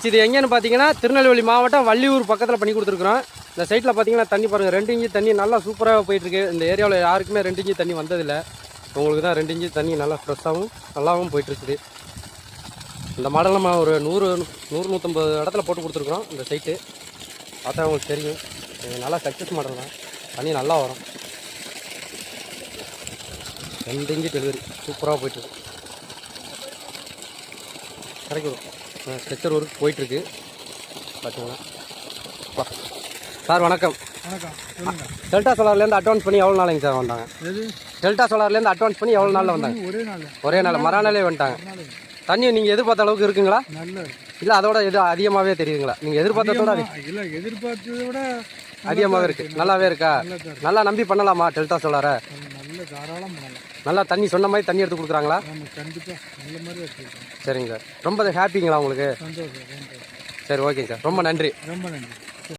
இது எங்கேன்னு பார்த்தீங்கன்னா திருநெல்வேலி மாவட்டம் வள்ளியூர் பக்கத்தில் பண்ணி கொடுத்துருக்குறோம். இந்த சைட்டில் பார்த்தீங்கன்னா தண்ணி பாருங்கள், 2 இன்ச்சு தண்ணி நல்லா சூப்பராக போயிட்டுருக்கு. இந்த ஏரியாவில் யாருக்குமே 2 இன்ச்சு தண்ணி வந்ததில்லை. உங்களுக்கு தான் 2 இன்ச்சு தண்ணி நல்லா ஃப்ரெஷ்ஷாகவும் நல்லாவும் போயிட்டுருக்குது. இந்த மாடல் நம்ம ஒரு 100-150 இடத்துல போட்டு கொடுத்துருக்குறோம். இந்த சைட்டு பார்த்தா உங்களுக்கு தெரியும், நல்லா சக்ஸஸ் மாடல் தான். தண்ணி நல்லா வரும். 2 இன்ச்சு டெலிவரி சூப்பராக போயிட்டுருக்கு. கிடைக்கும் ஸ்ட்ரெச்சர் ஒர்க் போயிட்டுருக்கு பார்த்தீங்கன்னா. சார் வணக்கம். வணக்கம், சொல்லுங்கள். டெல்டா சோலார்லேருந்து அட்வான்ஸ் பண்ணி எவ்வளோ நாளைங்க சார் வந்தாங்க? டெல்டா சோலார்லேருந்து அட்வான்ஸ் பண்ணி எவ்வளோ நாளில் வந்தாங்க? ஒரே நாள் மறுநாளே வந்துட்டாங்க. தண்ணி நீங்கள் எதிர்பார்த்த அளவுக்கு இருக்குங்களா? இல்லை அதோட எது அதிகமாகவே தெரியுதுங்களா? நீங்கள் எதிர்பார்த்ததோட இல்லை, எதிர்பார்த்ததை விட அதிகமாகவே இருக்குது. நல்லாவே இருக்கா? நல்லா நம்பி பண்ணலாமா டெல்டா சோலாரை? தாராளம் பண்ணலாம். நல்லா தண்ணி சொன்ன மாதிரி தண்ணி எடுத்து கொடுக்குறாங்களா? கண்டிப்பாக நல்ல மாதிரி எடுத்துருக்கோம். சரிங்க சார், ரொம்ப ஹாப்பிங்களா உங்களுக்கு? சந்தோஷம். சரி, ஓகே சார், ரொம்ப நன்றி. ரொம்ப நன்றி.